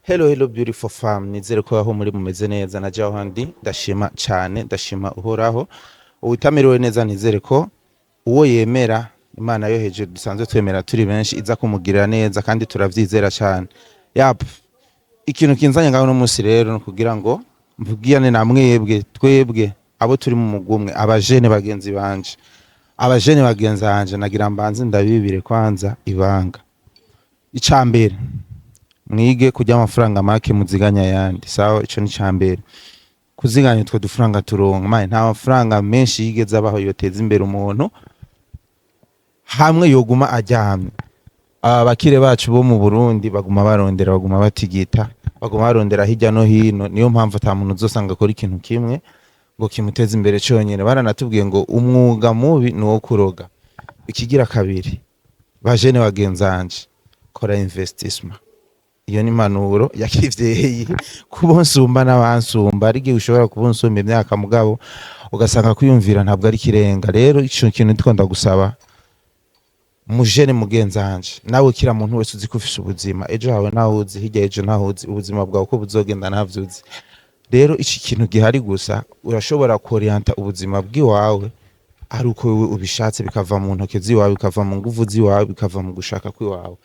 Hello beautiful fam, nizere ko aho muri mumeze neza na jaho handi ndashima cyane, ndashima uhoraho. Uwitamiriwe neza nizere ko uwo yemera Imana yo hejuru dusanzwe twemera turi benshi iza kumugirira neza kandi turavyizera cyane. Yap, ikintu kinzanye ngaho no munsi rero no kugira ngo mvugiyane na mwebwe twebwe abo turi mu mugumwe abajene bagenzi banje. Abajene bagenzi banje nagira mbanze ndabibire kwanza ibanga. Icambere mwige kujya amafaranga make muziganya yandi sawa, ico ni cambere. Kuziganya utwo dufaranga turonka maye nta mafaranga menshi yigeze abaho yoteza imbere umuntu hamwe yoguma ajyamye. Abakire bacu bo mu Burundi baguma barondera, baguma batigita, baguma barondera hirya no hino. Niyo mpamvu ata muntu uzosanga akora ikintu kimwe ngo kimuteze imbere cyonyene. Baranatubwiye ngo umwuga mubi ni wo kuroga. Ikigira kabiri, bajene bagenzanje kora investissement. Iyo ni manuro ya kivyeyi kubonsumba n'abansumba, ari gihe ushobora kubonsumba imyaka mugabo ugasanga kwiyumvira ntabwo ari kirenga. Rero ico kintu ndikunda gusaba mujene mugenzanje, nawe kira muntu wese uzi kufisha ubuzima, ejo hawe nawe uzi, hirya ejo nawe uzi ubuzima bwawe uko buzogenda ntavyuzi. Rero iki kintu gihari gusa urashobora kuorienta ubuzima bw'iwawe ari uko wewe ubishatse, bikava mu ntoke ziwawe, bikava mu nguvu ziwawe, bikava mu gushaka kwiwawe.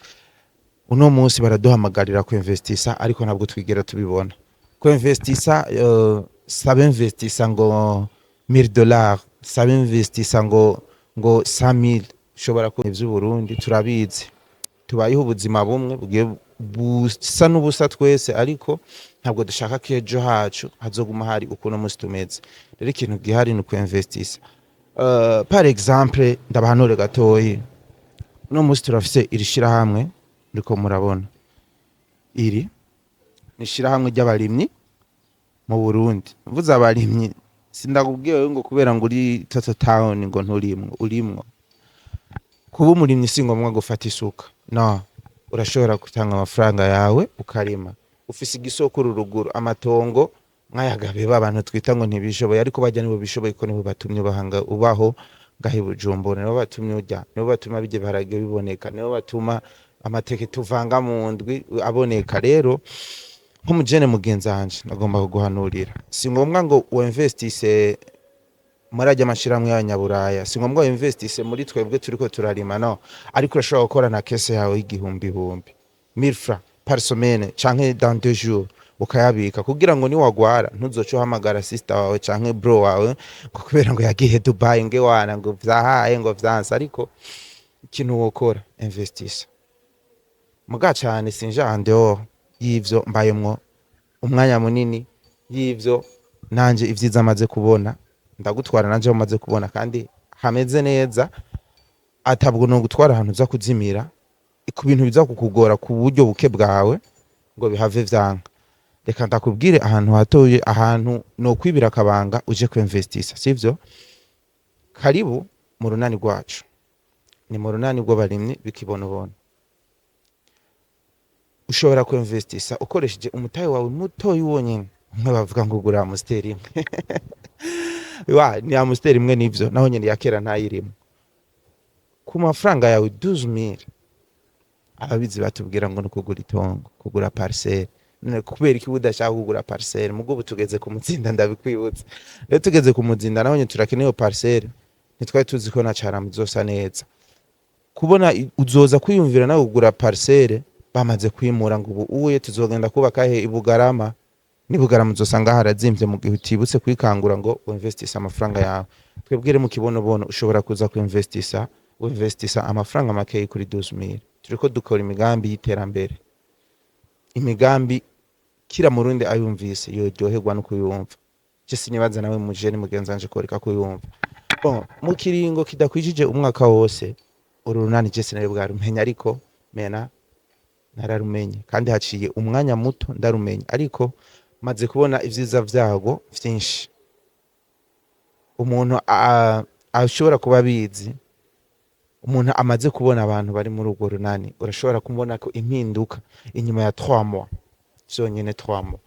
Uno munsi baraduhamagarira ku investisa ariko ntabwo twigera tubibona. Ku investisa sabe investisa ngo $1000, sabe investisa ngo 100,000 ushobora ko ivyo Burundi turabizi. Tubayeho ubuzima bumwe bugiye busa n'ubusa twese, ariko ntabwo dushaka ko ejo hacu hazoguma hari ukuntu munsi tumeze. Rero ikintu gihari ni ku investisa. Par exemple ndabahanure gatoyi, uno munsi turafise irishira hamwe ndiko murabona. Iri nishira hamwe ry'abarimyi mu Burundi. Mvuze abarimyi sindakubwiye ngo kubera ngo uri Toto Town ngo nturimwo, urimwo. Kuba umurimyi singomwa gufata isuka. No, urashobora gutanga amafaranga yawe ukarima. Ufise igisoko ruruguru, amatongo mwayagabe babantu twita ngo ntibishoboye, ariko bajya nibo bishoboye ko nibo batumye bahanga ubaho gahe Bujumbura, nibo batumye urya, nibo batuma bije barage biboneka, nibo batuma amateke tuvanga mu ndwi aboneka. Rero nk'umujene mugenzanje nagomba kuguhanurira, si ngombwa ngo uinvestise murajya amashiramwe y'abanyaburaya, si ngombwa uinvestise muri twebwe turiko turarima, no, ariko urashobora gukora na kese yawe y'igihumbi 1000 francs par semaine canke dans 2 jours ukayabika, kugira ngo ni wagwara ntuzoce uhamagara sister wawe canke bro wawe kubera ngo yagiye Dubai nge wana ngo vyahaye ngo vyanse. Ariko ikintu wokora investisa muga cyane sinja ande y'ivyo mbayemwo umwanya munini y'ivyo nanje ivyiza amaze kubona ndagutwara nanje amaze kubona kandi hameze neza, atabwo no gutwara ahantu za kuzimira ku bintu biza kukugora ku buryo buke bwawe ngo bihave vyanka. Reka ndakubwire ahantu hatoye, ahantu no kwibira akabanga uje ku investisa, sivyo? Karibu mu runani rwacu, ni mu runani rw'abarimyi bikibonobona. Ushobora ku investisa ukoresheje umutayi wawe mutoyi wonyene, bavuga ngo gura Amstel imwe wa ni Amstel imwe nivyo, naho nyene yakera ntayirimo. Ku mafaranga yawe 12000, ababizi batubwira ngo nukugura itongo, kugura parcelle. None kubera iki budashaka kugura parcelle? Mugo tugeze ku mutsinda ndabikwibutsa. Rero tugeze ku mutsinda naho nyene turakeneye parcelle, nitwaye tuzi ko na cara muzosa neza. Kubona uzoza kwiyumvira nawe kugura parcelle bamaze kwimura ngo ubu uye tuzogenda kubaka he Ibugarama, ni Bugarama uzosanga harazimvye mu gihe utibutse kwikangura ngo uinvestisa amafaranga yawe. Twebwire mu kibonobono ushobora kuza ku investisa amafaranga make kuri 12000. Turiko dukora imigambi y'iterambere, imigambi kira Murundi ayumvise yoryoherwa no kuyumva. Je sinibaza nawe mujene mugenzanje koreka kuyumva. Bon, mu kiringo kidakwijije umwaka wose urunani je sinari bwarumenya, ariko mena nararumenye kandi haciye umwanya muto ndarumenye, ariko maze kubona ivyiza vyago vyinshi. Umuntu ashobora kuba bizi, umuntu amaze kubona abantu bari muri urwo runani, urashobora kubona ko impinduka inyuma ya 3 mois, vyonyene 3 mois.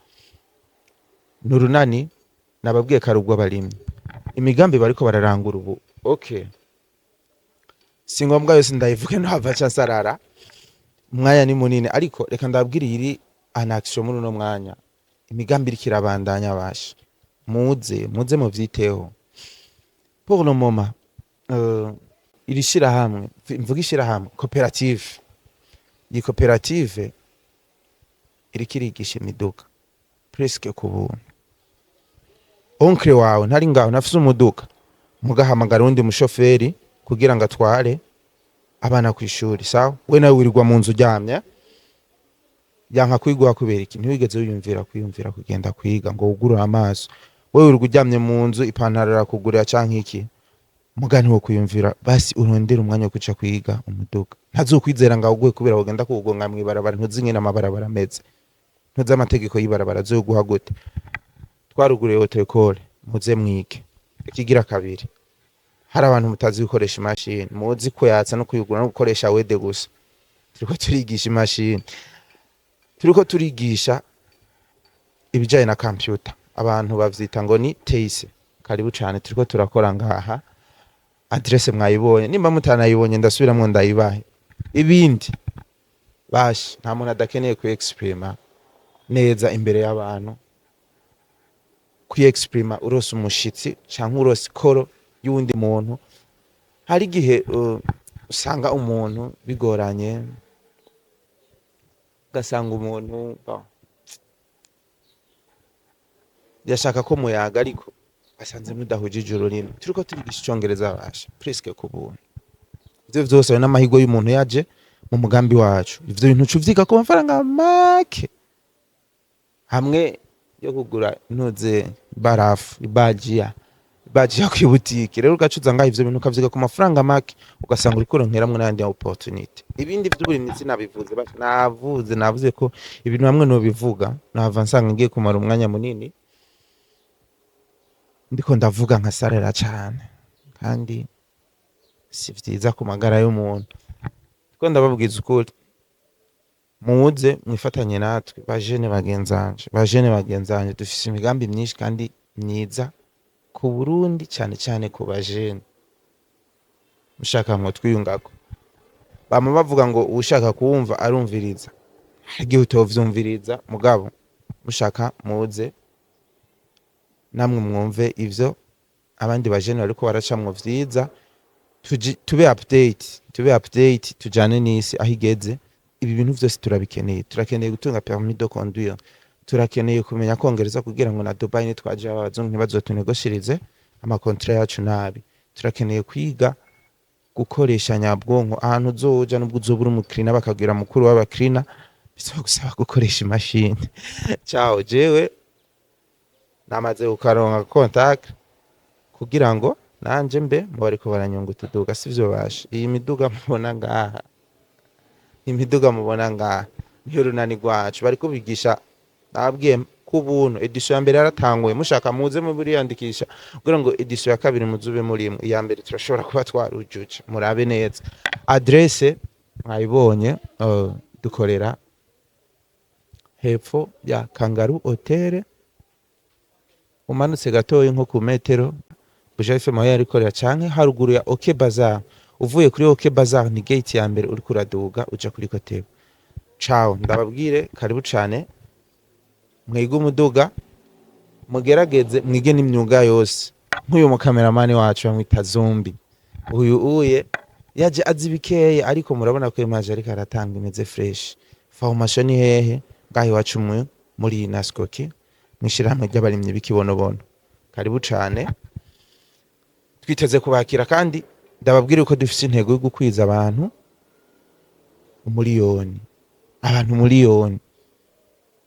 Nurunani nababwiye karugwa abarimyi, imigambi bariko bararangura ubu. Okay, si ngombwa yose ndayivuge no hava ca sarara, umwanya ni munini, ariko reka ndabwira iri anaction muri uno mwanya imigambi iri kirabandanya basha muze muvyiteho pour le moment iri shirahamwe mvuga ishirahamwe koperative iyi koperative iri kirigisha imiduga presque ku buntu onkre wawe ntari ngaho nafise umuduga mugahamagara undi mushoferi kugira ngo atware abana ku ishuri sawa we nawe wirirwa mu nzu uryamye yanka kwigwa kubera iki ntiwigeze kwiyumvira kugenda kwiga ngo ugurure amaso wewe wirirwa uryamye mu nzu ipantaro rakugurira canke iki mugani wo kwiyumvira basi urondera umwanya wo kuca kwiga umuduga ntazokwizera ngaho uguye kubera ugenda kugonga mwibarabara ntuzinge n'amabarabara meze ntuzi amategeko y'ibarabara zo guha gute twaruguriye hotekole muze mwige ikigira kabiri hari abantu mutazi gukoresha imashini muzi ko yatsa no kuyigura no gukoresha wede gusa turiko turigisha imashini turiko turigisha ibijaye na computer abantu bavyita ngo ni teise karibu cyane turiko turakora ngaha adresse mwayibonye nimba mutanayibonye ndasubiramwo ndayibahe ibindi bashi nta muntu adakeneye ku exprima neza imbere y'abantu ku exprima urose umushitsi canke urose koro y'undi muntu hari gihe usanga umuntu bigoranye gasanga umuntu yashaka ko muyaga ariko asanze mudahujije ururimi turiko turigisha icongereza basha presque ku buntu ivyo vyose ari n'amahigo y'umuntu yaje mu mugambi wacu ivyo bintu cuvyiga ku mafaranga make hamwe yo kugura ntuze barafu ibajiya kwibutike rero ugacuza ngaho ivyo bintu ukavyiga ku mafaranga make ugasanga uri kuronkeramwe n'andi opportunity ibindi vy'uburimyi sinabivuze navuze ko ibintu hamwe no bivuga nava nsanga ngiye kumara umwanya munini ndiko ndavuga nkasarera cyane kandi si vyiza ku magara y'umuntu ko ndababwiza ukuri muze mwifatanye natwe bajene bagenzanje dufise imigambi myinshi kandi myiza ku Burundi cyane ku bajene mushaka mwo twiyungako bama bavuga ngo ushaka kuwumva arumviriza igihe utovyumviriza mugabo mushaka muze namwe mwumve ivyo abandi bajene bariko baracamwo vyiza tube update tujane n'isi ahigeze ibi bintu vyose turakeneye gutunga permis de conduire turakeneye kumenya kongereza kugira ngo na Dubai nitwaje abazungu ntibazotunegosirize amakontra yacu nabi turakeneye kwiga gukoresha nyabwonko ahantu uzoja nubwo uzobura umukrina bakagira mukuru w'abakrina bisaba gusaba gukoresha imashini ciao jewe namaze ukaronka contact kugira ngo nanje mbe mu bariko baranyunga utuduga sivyo basha iyi miduga mubona ngaha niyo runani rwacu bariko bigisha nabwiye ku buntu edition ya mbere yaratanguye mushaka muze mu buriyandikisha kugira ngo edition ya kabiri muzube muri iya mbere turashobora kuba twarujuje murabe neza adresse mwayibonye dukorera hepfo ya Kangaroo Hotel umanutse gatoyi nko ku metero bujefe mawe yarikorera canke haruguru ya OK Bazaar uvuye kuri OK Bazaar ni gate ya mbere uri kuraduga uja kuri Kotebo ciao ndababwire karibu cane mwiga umuduga mugerageze mwige n'imyuga yose nk'uyu mukameramani wacu bamwita Zombi uye yaje azibikeye ariko murabona ko imaje ariko aratanga imeze fresh formation ni hehe ngahi wacu muri Naskoki mwishirahamwe ry'abarimyi bikibonobono karibu cane twiteze kubakira kandi ndababwire ko dufise intego yo gukwiza abantu umuliyoni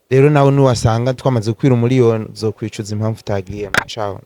rero nawe nuwasanga twamaze kwira umuliyoni zo kwicuza impamvu utagiyemo ciao